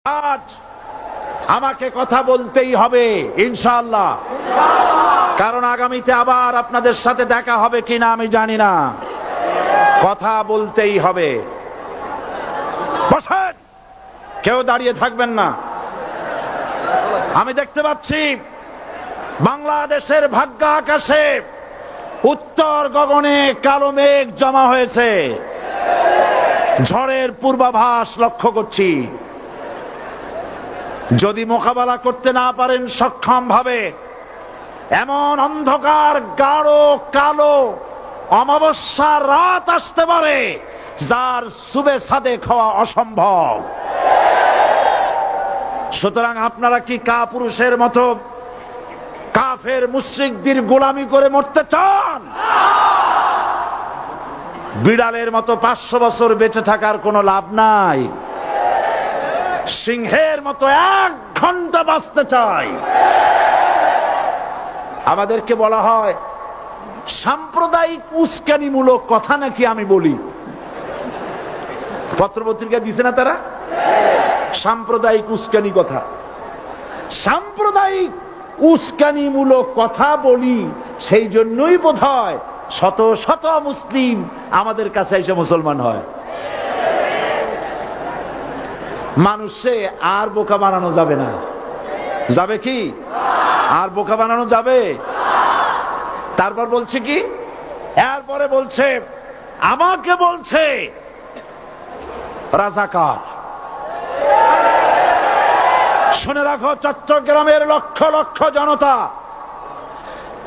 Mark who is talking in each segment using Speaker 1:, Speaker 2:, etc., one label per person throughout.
Speaker 1: আজ আমাকে কথা বলতেই হবে ইনশাআল্লাহ, কারণ আগামীতে আবার আপনাদের সাথে দেখা হবে কিনা আমি জানি না। কথা বলতেই হবে। বসেন, কেউ দাঁড়িয়ে থাকবেন না। আমি দেখতে পাচ্ছি বাংলাদেশের ভাগ্য আকাশে উত্তর গগনে কালো মেঘ জমা হয়েছে। ঝড়ের পূর্বাভাস লক্ষ্য করছি। যদি মোকাবেলা করতে না পারেন সক্ষম ভাবে, এমন অন্ধকার গাঢ় কালো অমাবস্যার রাত আসতে পারে যার সুবে সাদেক হওয়া অসম্ভব। সুতরাং আপনারা কি কাপুরুষের মতো কাফের মুশরিকদের গোলামি করে মরতে চান? বিড়ালের মতো 500 বছর বেঁচে থাকার কোনো লাভ নাই। সিংহের মতো 1 ঘন্টা বাঁচতে চাই। আমাদেরকে বলা হয় সাম্প্রদায়িক উস্কানিমূলক কথা নাকি আমি বলি। পত্রপত্রিকা দিছে না তারা? সাম্প্রদায়িক উস্কানি কথা, সাম্প্রদায়িক উস্কানিমূলক কথা বলি। সেই জন্যই বোধহয় শত শত মুসলিম আমাদের কাছে এসে মুসলমান হয়। মানুষে আর বোকা বানানো যাবে না। যাবে কি? আর বোকা বানানো যাবে? তারপর বলছে কি? এরপরে বলছে আমাকে বলছে রাজাকার। শুনে রাখো চট্টগ্রামের লক্ষ লক্ষ জনতা,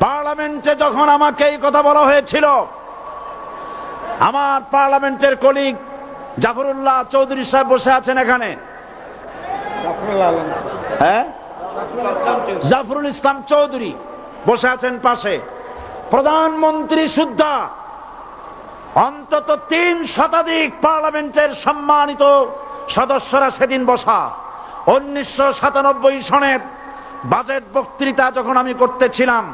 Speaker 1: পার্লামেন্টে যখন আমাকে এই কথা বলা হয়েছিল, আমার পার্লামেন্টের কলিগ জাফরুল্লাহ চৌধুরী সাহেব বসে আছেন এখানে। হ্যাঁ, জাফরুল ইসলাম চৌধুরী বসে আছেন পাশে। প্রধানমন্ত্রী সুদ্ধা, অন্তত 3 শতাধিক পার্লামেন্টের সম্মানিত সদস্যরা সেদিন বসা। 1997 সনের বাজেট বক্তৃতা যখন আমি করতেছিলাম,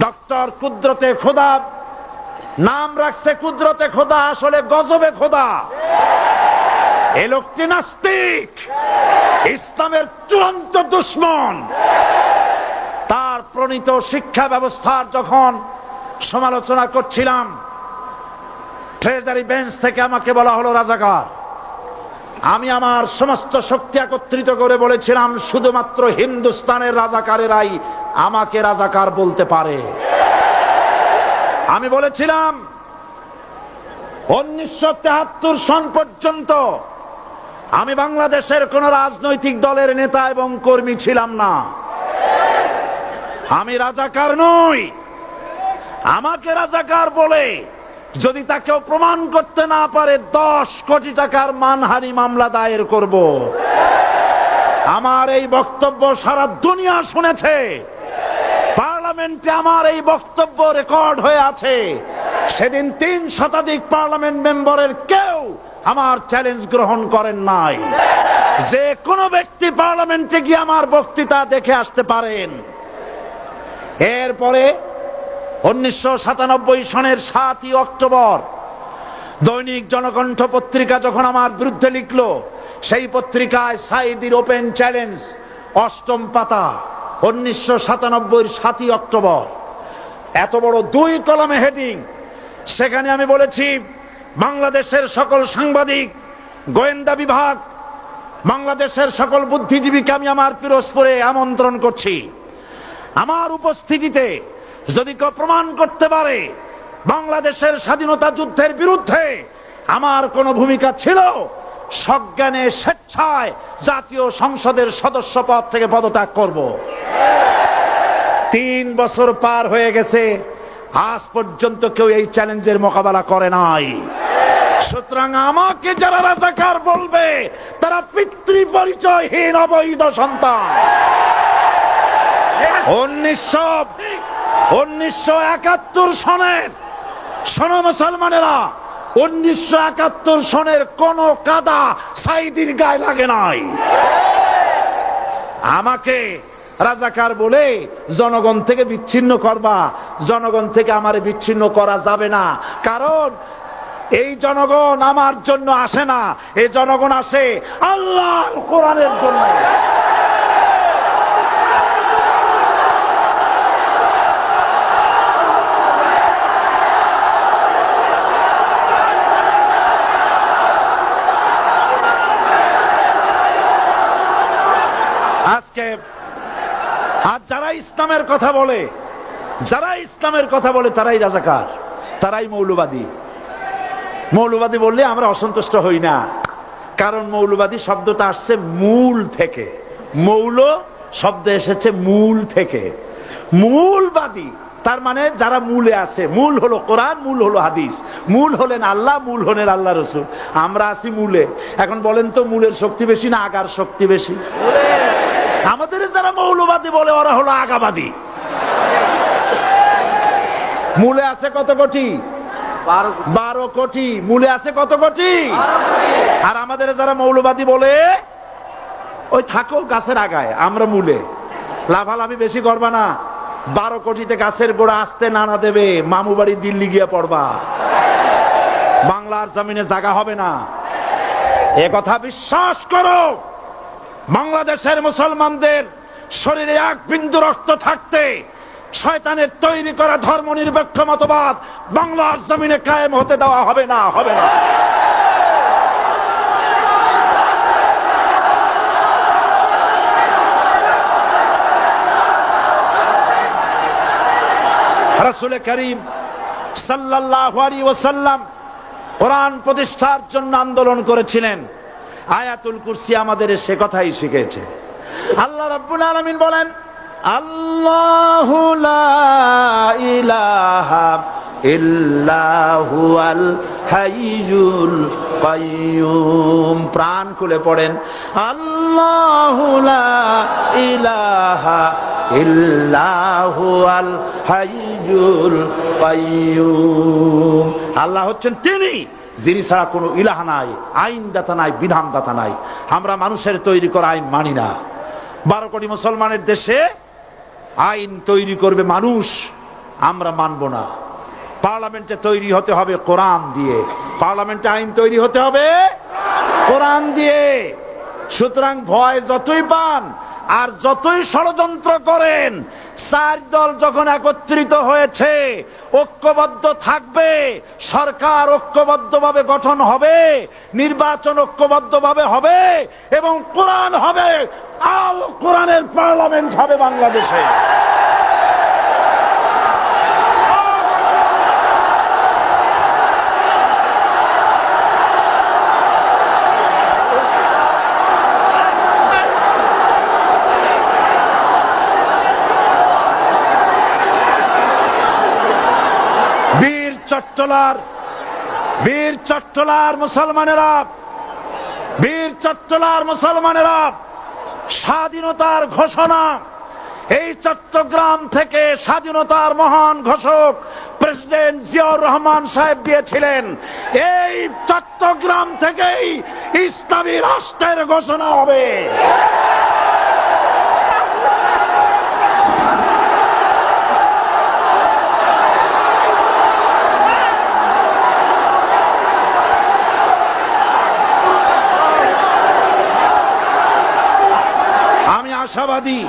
Speaker 1: ডক্টর কুদরতে খোদা, নাম রাখছে কুদরতে খোদা, আসলে গজবে খোদা। এই লোকটি নাস্তিক, ইসলামের চূড়ান্ত দুশমন। তার প্রণীত শিক্ষা ব্যবস্থার যখন সমালোচনা করছিলাম, ট্রেজারি বেঞ্চ থেকে আমাকে বলা হলো রাজাকার। আমি আমার সমস্ত শক্তি একত্রিত করে বলেছিলাম শুধুমাত্র হিন্দুস্তানের রাজাকারেরাই আমাকে রাজাকার বলতে পারে। আমি বলেছিলাম 1973 সন পর্যন্ত আমি বাংলাদেশের কোন রাজনৈতিক দলের নেতা এবং কর্মী ছিলাম না। আমি রাজাকার নই। আমাকে রাজাকার বলে যদি তাকেও প্রমাণ করতে না পারে 10 কোটি টাকার মানহানি মামলা দায়ের করব। আমার এই বক্তব্য সারা দুনিয়া শুনেছে। পার্লামেন্টে আমার এই বক্তব্য রেকর্ড হয়ে আছে। সেদিন 3 শতাধিক পার্লামেন্ট মেম্বারের কেউ আমার চ্যালেঞ্জ গ্রহণ করেন নাই। যে কোনো ব্যক্তি পার্লামেন্টে গিয়ে আমার বক্তৃতা দেখে আসতে পারেন। এরপরে 1997 সনের 7ই অক্টোবর দৈনিক জনকণ্ঠ পত্রিকা যখন আমার বিরুদ্ধে লিখলো, সেই পত্রিকায় সাইদির ওপেন চ্যালেঞ্জ 8ম পাতা, 1997 7ই অক্টোবর, এত বড় 2 কলমে হেডিং। সেখানে আমি বলেছি বাংলাদেশের সকল সাংবাদিক, গোয়েন্দা বিভাগ, বাংলাদেশের সকল বুদ্ধিজীবীকে আমি আমার পিরোজপুরে আমন্ত্রণ করছি। আমার উপস্থিতিতে যদি কেউ প্রমাণ করতে পারে বাংলাদেশের স্বাধীনতা যুদ্ধের বিরুদ্ধে আমার কোনো ভূমিকা ছিল, সজ্ঞানে স্বেচ্ছায় জাতীয় সংসদের সদস্য পদ থেকে পদত্যাগ করব। 3 বছর পার হয়ে গেছে, আজ পর্যন্ত কেউ এই চ্যালেঞ্জের মোকাবেলা করে নাই। সুতরাং আমাকে যারা রাজাকার বলবে তারা পিতৃ পরিচয়হীন অবৈধ সন্তান। 1971 সনের, শোনো মুসলমানেরা, 1971 সনের কোন কাদা সাইদির গায়ে লাগে নাই। আমাকে রাজাকার বলে জনগণ থেকে বিচ্ছিন্ন করবা। জনগণ থেকে আমারে বিচ্ছিন্ন করা যাবে না, কারণ এই জনগণ আমার জন্য আসে না, এই জনগণ আসে আল্লাহর কোরআনের জন্য। আজকে আর যারা ইসলামের কথা বলে, যারা ইসলামের কথা বলে তারাই রাজাকার, তারাই মৌলবাদী। মৌলবাদী বললে আমরা অসন্তুষ্ট হই না, কারণ মৌলবাদী শব্দটা আসছে মূল থেকে। মৌল শব্দ এসেছে মূল থেকে। মূলবাদী তার মানে যারা মূলে আছে। মূল হলো কোরআন, মূল হলো হাদিস, মূল হলেন আল্লাহ, মূল হলেন আল্লাহ রসুল। আমরা আছি মূলে। এখন বলেন তো মূলের শক্তি বেশি না আগার শক্তি বেশি? আমাদের যারা মৌলবাদী বলে ওরা হলো আগাবাদী। মূলে আছে কত কোটি? 12 কোটি। মূলে আছে কত কোটি? আর আমাদের যারা মৌলবাদী বলে ওই থাকো গাছের আগায়, আমরা মূলে। লাফালাফি বেশি করবা না, 12 কোটিতে গাছের গোড়া আসতে নানা দেবে, মামু বাড়ি দিল্লি গিয়ে পড়বা, বাংলার জমিনে জায়গা হবে না। এ কথা বিশ্বাস করো। বাংলাদেশের মুসলমানদের শরীরে এক বিন্দু রক্ত থাকতে শয়তানের তৈরি করা ধর্ম নিরপেক্ষ মতবাদ বাংলার জমিনে কায়েম হতে দেওয়া হবে না, হবে না। রাসূল করিম সাল্লাল্লাহু আলাইহি ওয়াসাল্লাম কোরআন প্রতিষ্ঠার জন্য আন্দোলন করেছিলেন। আয়াতুল কুরসি আমাদের সে কথাই শিখেছে। আল্লাহ রাব্বুল আলামিন বলেন, আল্লাহু লা ইলাহা ইল্লা হুয়াল হাইয়ুল কাইয়ুম। প্রাণ খুলে পড়েন, আল্লাহু লা ইলাহা ইল্লা হুয়াল হাইয়ুল কাইয়ুম। আল্লাহ হচ্ছেন তিনি যিনি ছাড়া কোনো ইলাহ নাই, আইনদাতা নাই, বিধানদাতা নাই। আমরা মানুষের তৈরি করা আইন মানি না। 12 কোটি মুসলমানের দেশে আইন তৈরি করবে মানুষ, আমরা মানব না। পার্লামেন্টে তৈরি হতে হবে কোরআন দিয়ে, পার্লামেন্টে আইন তৈরি হতে হবে কোরআন দিয়ে। সুতরাং ভয় যতই পান আর যতই ষড়যন্ত্র করেন, 4 দল যখন একত্রিত হয়েছে, ঐক্যবদ্ধ থাকবে, সরকার ঐক্যবদ্ধভাবে গঠন হবে, নির্বাচন ঐক্যবদ্ধভাবে হবে এবং কোরআন হবে, আল কোরআনের পার্লামেন্ট হবে বাংলাদেশে। বীর চট্টলার মুসলমানেরা, বীর চট্টলার মুসলমানেরা স্বাধীনতার ঘোষণা, এই চট্টগ্রাম থেকে স্বাধীনতার মহান ঘোষক প্রেসিডেন্ট জিয়াউর রহমান সাহেব দিয়েছিলেন। এই চট্টগ্রাম থেকেই ইসলামী রাষ্ট্রের ঘোষণা হবে। আশাবাদী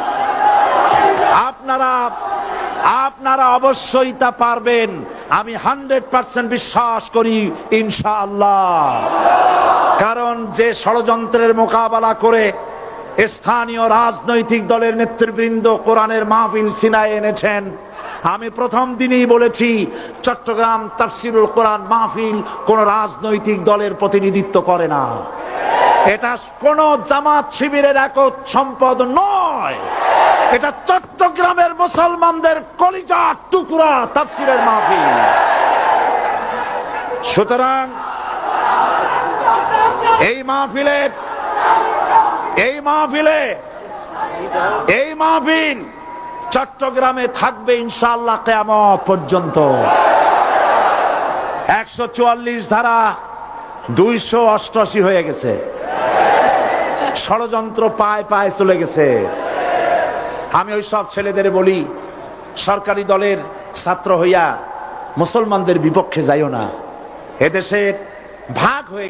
Speaker 1: আপনারা অবশ্যই তা পারবেন। আমি 100% বিশ্বাস করি ইনশাআল্লাহ। কারণ যে ষড়যন্ত্রের মোকাবেলা করে স্থানীয় রাজনৈতিক দলের নেতৃবৃন্দ কোরআনের মাহফিল সিনায় এনেছেন, আমি প্রথম দিনই বলেছি চট্টগ্রাম তাফসিরুল কোরআন মাহফিল কোন রাজনৈতিক দলের প্রতিনিধিত্ব করে না। এটা কোন জামাত শিবিরের একক সম্পদ নয়, এটা চট্টগ্রামের মুসলমানদের কলিজার টুকরা তাফসিরের মাহফিল। সুতরাং এই মাহফিল চট্টগ্রামে থাকবে ইনশাআল্লাহ কিয়ামত পর্যন্ত। 144 ধারা 288 হয়ে গেছে, ষড়যন্ত্র পায় পায় চলে গেছে। আমি ওই সব ছেলেদের বলি, সরকারি দলের ছাত্র হইয়া মুসলমানদের বিপক্ষে যাইও না। এদেশের ভাগ হয়ে